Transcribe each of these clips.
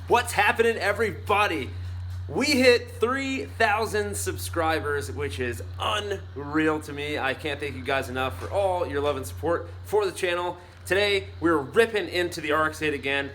What's happening, everybody? We hit 3,000 subscribers, which is unreal to me. I can't thank you guys enough for all your love and support for the channel. Today, we're ripping into the RX-8 again.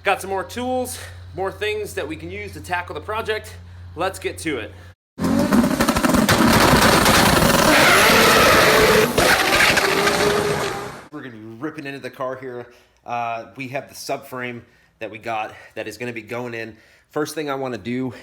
Got some more tools, more things that we can use to tackle the project. Let's get to it. We're gonna be ripping into the car here. We have the subframe that we got that is gonna be going in. First thing I wanna do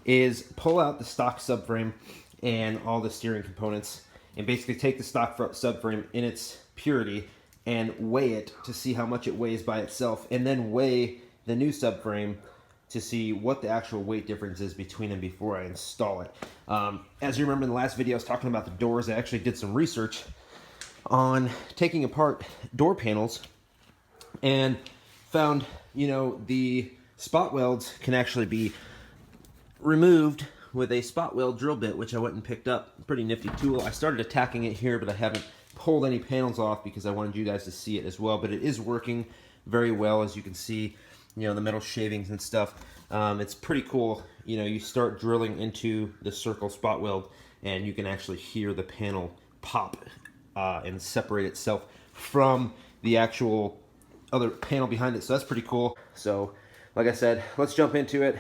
is pull out the stock subframe and all the steering components and basically take the stock subframe in its purity and weigh it to see how much it weighs by itself, and then weigh the new subframe to see what the actual weight difference is between them before I install it. As you remember in the last video, I was talking about the doors. I actually did some research on taking apart door panels and found, the spot welds can actually be removed with a spot weld drill bit, which I went and picked up. Pretty nifty tool. I started attacking it here, but I haven't pulled any panels off because I wanted you guys to see it as well. But it is working very well, as you can see, the metal shavings and stuff. It's pretty cool. You start drilling into the circle spot weld and you can actually hear the panel pop and separate itself from the actual other panel behind it. So that's pretty cool. So like I said, let's jump into it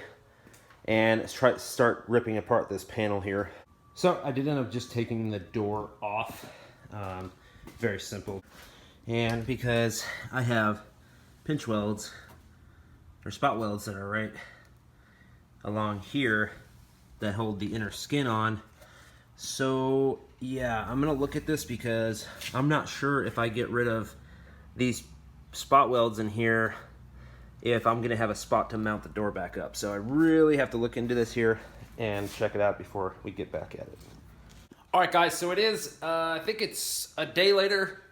and start ripping apart this panel here. So I did end up just taking the door off. Very simple. And because I have pinch welds or spot welds that are right along here that hold the inner skin on. So yeah, I'm gonna look at this because I'm not sure if I get rid of these spot welds in here if I'm gonna have a spot to mount the door back up. So I really have to look into this here and check it out before we get back at it. All right, guys, so it is, I think it's a day later.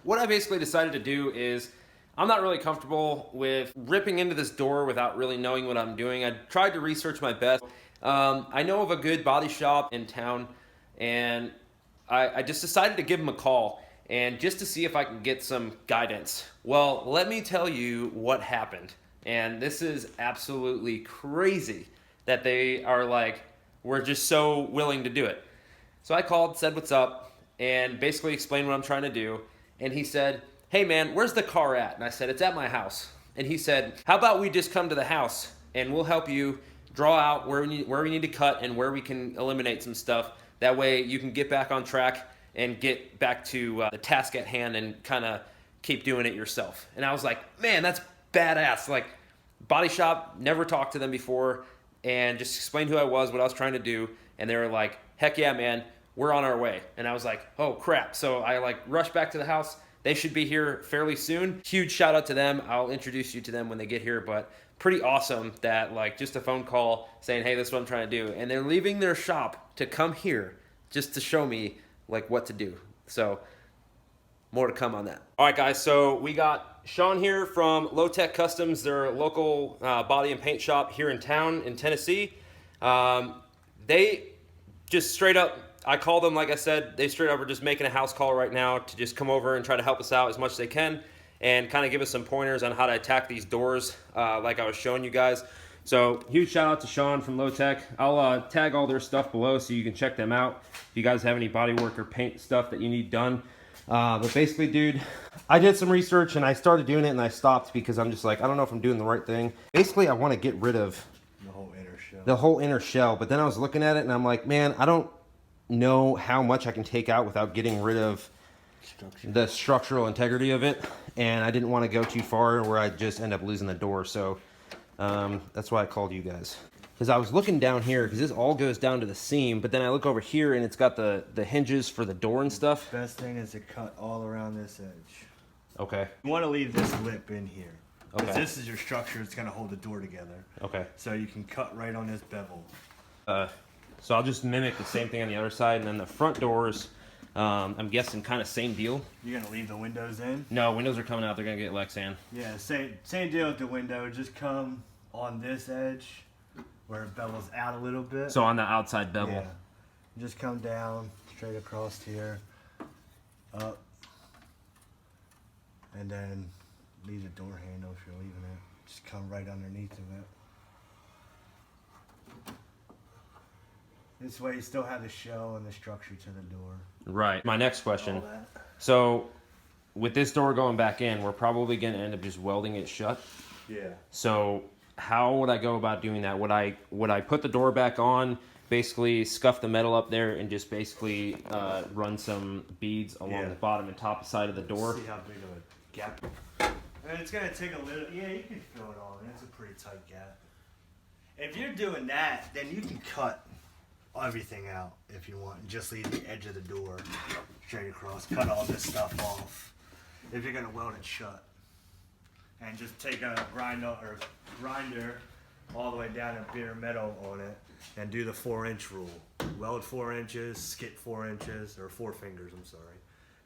What I basically decided to do is, I'm not really comfortable with ripping into this door without really knowing what I'm doing. I tried to research my best. I know of a good body shop in town, and I just decided to give them a call and just to see if I can get some guidance. Well, let me tell you what happened. And this is absolutely crazy that they are like, we're just so willing to do it. So I called, said what's up, and basically explained what I'm trying to do. And he said, hey man, where's the car at? And I said, it's at my house. And he said, how about we just come to the house and we'll help you draw out where we need to cut and where we can eliminate some stuff. That way you can get back on track and get back to the task at hand and kind of keep doing it yourself. And I was like, man, that's badass. Like, body shop, never talked to them before, and just explained who I was, what I was trying to do. And they were like, heck yeah, man, we're on our way. And I was like, oh crap. So I rushed back to the house. They should be here fairly soon. Huge shout out to them. I'll introduce you to them when they get here, but pretty awesome that just a phone call saying, hey, this is what I'm trying to do. And they're leaving their shop to come here just to show me what to do. So more to come on that. All right, guys, so we got Sean here from Loteck Customs. They're a local body and paint shop here in town in Tennessee. They just straight up, I called them, like I said, they straight up are just making a house call right now to just come over and try to help us out as much as they can and kind of give us some pointers on how to attack these doors like I was showing you guys. So huge shout out to Sean from Loteck. I'll tag all their stuff below so you can check them out if you guys have any body work or paint stuff that you need done. But basically, dude, I did some research and I started doing it and I stopped because I'm just like, I don't know if I'm doing the right thing. Basically, I want to get rid of the whole inner shell. But then I was looking at it and I'm like, man, I don't know how much I can take out without getting rid of the structural integrity of it. And I didn't want to go too far where I just end up losing the door. So that's why I called you guys. Because I was looking down here, because this all goes down to the seam, but then I look over here and it's got the hinges for the door and stuff. Best thing is to cut all around this edge. Okay. You want to leave this lip in here. Okay. This is your structure, it's going to hold the door together. Okay. So you can cut right on this bevel. So I'll just mimic the same thing on the other side, and then the front doors, I'm guessing kind of same deal. You're going to leave the windows in? No, windows are coming out, they're going to get Lexan. Yeah, same deal with the window, just come on this edge where it bevels out a little bit. So on the outside bevel. Yeah. Just come down straight across here, up, and then leave the door handle if you're leaving it. Just come right underneath of it. This way you still have the shell and the structure to the door. Right. My next question. All that. So, with this door going back in, we're probably going to end up just welding it shut. Yeah. So, how would I go about doing that? Would I put the door back on, basically scuff the metal up there, and just basically run some beads along the bottom and top side of the door? See how big of a gap. And it's gonna take a little. Yeah, you can fill it all in. It's a pretty tight gap. If you're doing that, then you can cut everything out if you want, and just leave the edge of the door straight across. Cut all this stuff off. If you're gonna weld it shut, and just take a grinder all the way down and bare metal on it, and do the 4-inch rule. Weld 4 inches, skip 4 inches, or 4 fingers. I'm sorry,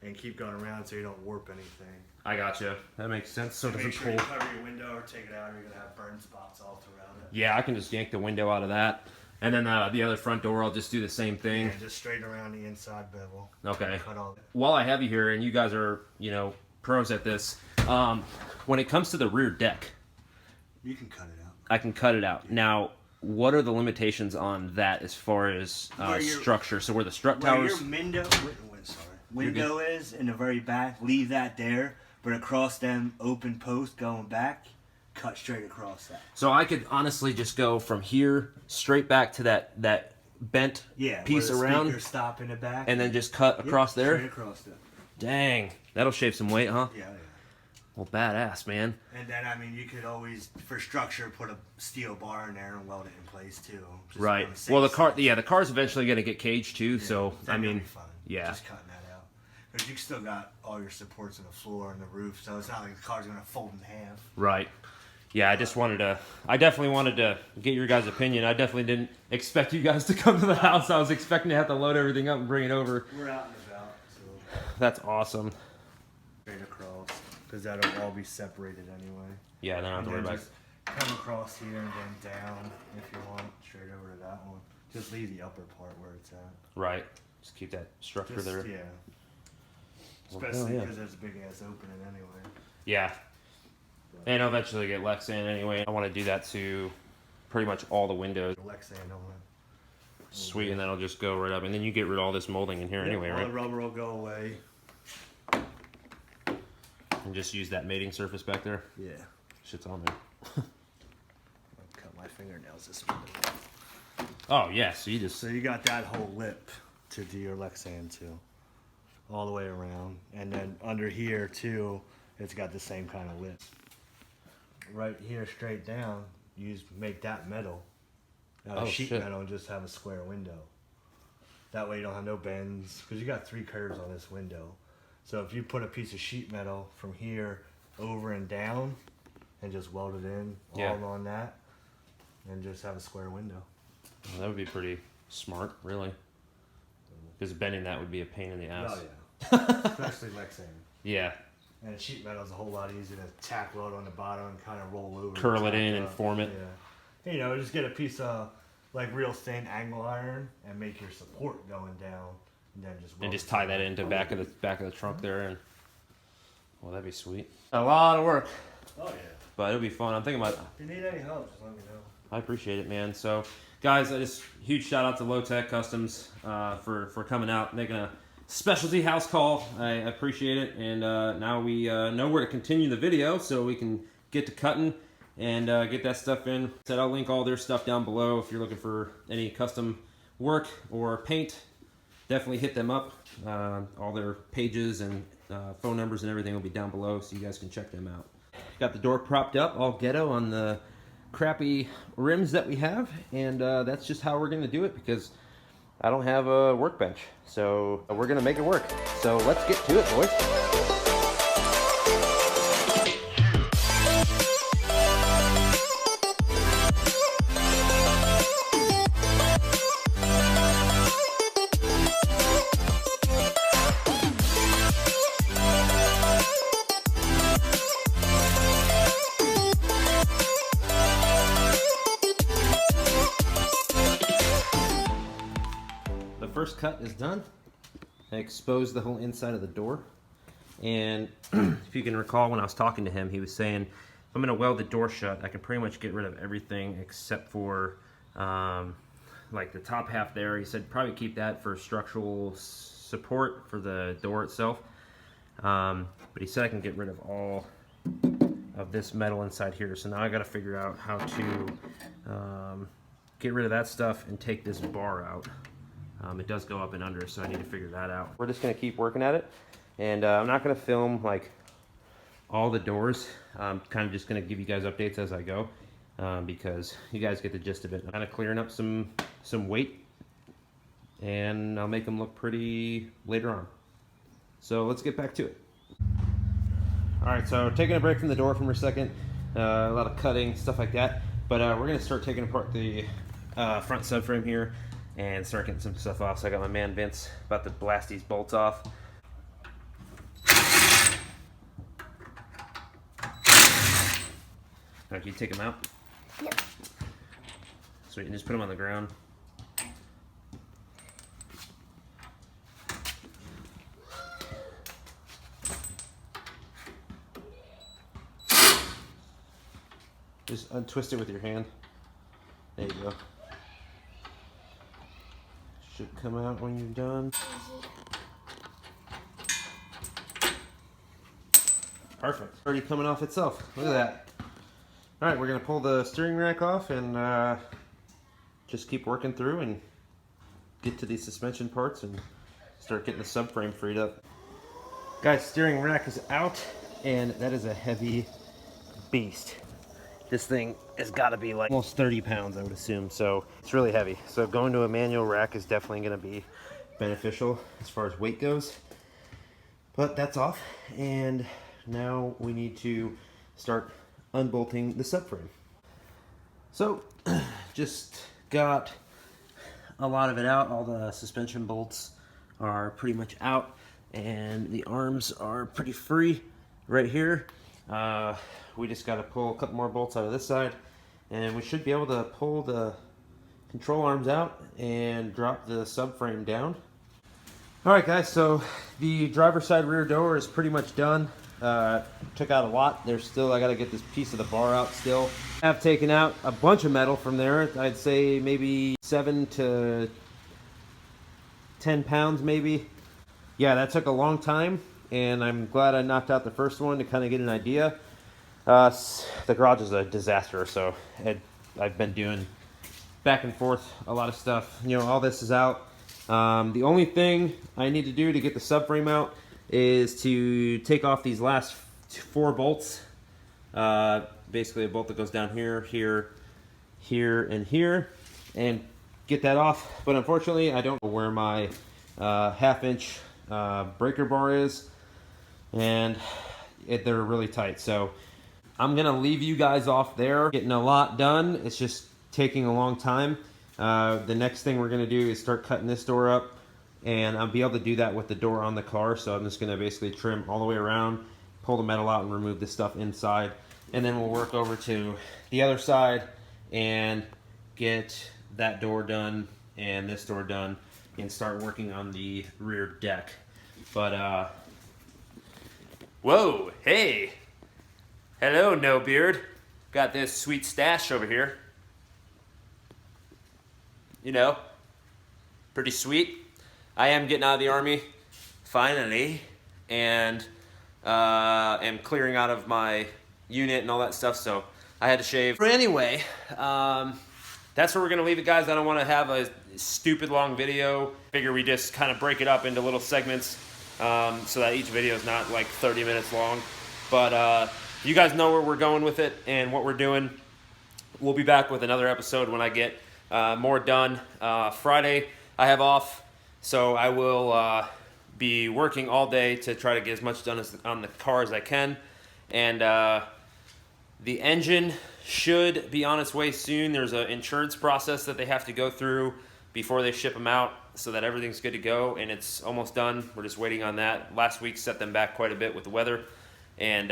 and keep going around so you don't warp anything. I gotcha. That makes sense. So Make does it sure you pull? cover your window or take it out, or you're gonna have burn spots all throughout it. Yeah, I can just yank the window out of that. And then the other front door, I'll just do the same thing. And just straight around the inside bevel. Okay. Cut all. While I have you here, and you guys are, pros at this, when it comes to the rear deck, You can cut it out. I can cut it out. Now, what are the limitations on that as far as structure? So where the strut towers... Where your window is in the very back, leave that there. But across them open posts going back, cut straight across that. So I could honestly just go from here straight back to that bent piece where the around, speakers stop in the back, and then just cut across there. Straight across there. Dang, that'll shave some weight, huh? Yeah. Well, badass, man. And then you could always, for structure, put a steel bar in there and weld it in place too. Just Right. on the safe Well, the side. car's eventually gonna get caged too. So That's gonna be fun. yeah. Just cutting that out. Because you still got all your supports on the floor and the roof, so it's not like the car's gonna fold in half. Right. Yeah, I definitely wanted to get your guys' opinion. I definitely didn't expect you guys to come to the house. I was expecting to have to load everything up and bring it over. We're out and about, so That's awesome. straight across, because that'll all be separated anyway. Yeah, then I don't have to worry And about then it. just come across here and then down if you want, straight over to that one. Just leave the upper part where it's at. Right. Just keep that structure Just, there. yeah. Well, Especially yeah. because there's a big ass opening anyway. Yeah. And I'll eventually get Lex in anyway. I want to do that to pretty much all the windows. Lexan on it. Sweet, and then I'll just go right up. And then you get rid of all this molding in here anyway, all right? the rubber will go away. And just use that mating surface back there. Yeah. Shit's on there. I'll cut my fingernails this way. Oh, yeah, so you just... So you got that whole lip to do your Lexan too. All the way around. And then under here too, it's got the same kind of lip. Right here straight down, make that metal. Sheet shit. metal and just have a square window. That way you don't have no bends, because you got 3 curves on this window. So if you put a piece of sheet metal from here over and down and just weld it in all on that, and just have a square window. Well, that would be pretty smart, really. Because bending that would be a pain in the ass. Oh yeah. Especially Lexan. Yeah. And sheet metal is a whole lot easier to tack weld on the bottom and kind of roll over. Curl it in and form it. Yeah. Just get a piece of like real thin angle iron and make your support going down, and then just weld it tie that into back of the trunk there, and well, that'd be sweet. A lot of work, Oh yeah. but it'll be fun. I'm thinking about. If you need any help, just let me know. I appreciate it, man. So, guys, huge shout out to Loteck Customs for coming out, making a specialty house call. I appreciate it, and now we know where to continue the video, so we can get to cutting and get that stuff in. So I'll link all their stuff down below if you're looking for any custom work or paint. Definitely hit them up. All their pages and phone numbers and everything will be down below, so you guys can check them out. Got the door propped up, all ghetto on the crappy rims that we have, and that's just how we're gonna do it because I don't have a workbench, so we're gonna make it work. So let's get to it, boys. First cut is done. I exposed the whole inside of the door, and if you can recall when I was talking to him, he was saying I'm going to weld the door shut, I can pretty much get rid of everything except for like the top half there. He said probably keep that for structural support for the door itself. But he said I can get rid of all of this metal inside here. So now I got to figure out how to get rid of that stuff and take this bar out. It does go up and under, so I need to figure that out. We're just going to keep working at it, and I'm not going to film like all the doors. I'm kind of just going to give you guys updates as I go, because you guys get the gist of it. I'm kind of clearing up some weight, and I'll make them look pretty later on. So let's get back to it. Alright, so taking a break from the door for a second, a lot of cutting, stuff like that, but we're going to start taking apart the front subframe here and start getting some stuff off. So I got my man Vince about to blast these bolts off. Alright, can you take them out? Yep. Sweet, and just put them on the ground. Just untwist it with your hand. There you go. Should come out when you're done. Perfect. Already coming off itself. Look at that. Alright, we're going to pull the steering rack off and just keep working through and get to these suspension parts and start getting the subframe freed up. Guys, steering rack is out, and that is a heavy beast. This thing has got to be like almost 30 pounds, I would assume, so it's really heavy. So going to a manual rack is definitely going to be beneficial as far as weight goes. But that's off, and now we need to start unbolting the subframe. So just got a lot of it out. All the suspension bolts are pretty much out, and the arms are pretty free right here. We just got to pull a couple more bolts out of this side, and we should be able to pull the control arms out and drop the subframe down. Alright guys, so the driver's side rear door is pretty much done. Took out a lot. There's still, I got to get this piece of the bar out still. I've taken out a bunch of metal from there. I'd say maybe 7 to 10 pounds maybe. Yeah, that took a long time, and I'm glad I knocked out the first one to kind of get an idea. The garage is a disaster, so I've been doing back and forth a lot of stuff. You know, all this is out. The only thing I need to do to get the subframe out is to take off these last 4 bolts. Basically a bolt that goes down here, here, here, and here, and get that off. But unfortunately, I don't know where my half-inch breaker bar is, and they're really tight. So I'm gonna leave you guys off there. Getting a lot done. It's just taking a long time. The next thing we're gonna do is start cutting this door up, and I'll be able to do that with the door on the car. So I'm just gonna basically trim all the way around, pull the metal out, and remove the stuff inside. And then we'll work over to the other side and get that door done and this door done and start working on the rear deck. But whoa, hey, hello, no beard. Got this sweet stash over here. You know, pretty sweet. I am getting out of the Army finally, and am clearing out of my unit and all that stuff, so I had to shave. But anyway, that's where we're gonna leave it, guys. I don't want to have a stupid long video. Figure we just kind of break it up into little segments, so that each video is not like 30 minutes long. But you guys know where we're going with it and what we're doing. We'll be back with another episode when I get more done. Friday I have off, so I will be working all day to try to get as much done on the car as I can. And the engine should be on its way soon. There's an insurance process that they have to go through before they ship them out, so that everything's good to go, and it's almost done. We're just waiting on that. Last week set them back quite a bit with the weather, and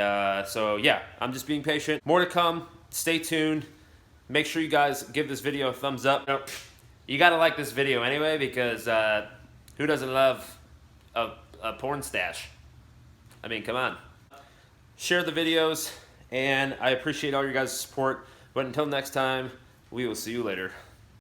so yeah, I'm just being patient. More to come. Stay tuned. Make sure you guys give this video a thumbs up. You gotta like this video anyway, because who doesn't love a porn stash? I mean, come on. Share the videos, and I appreciate all your guys' support. But until next time, we will see you later.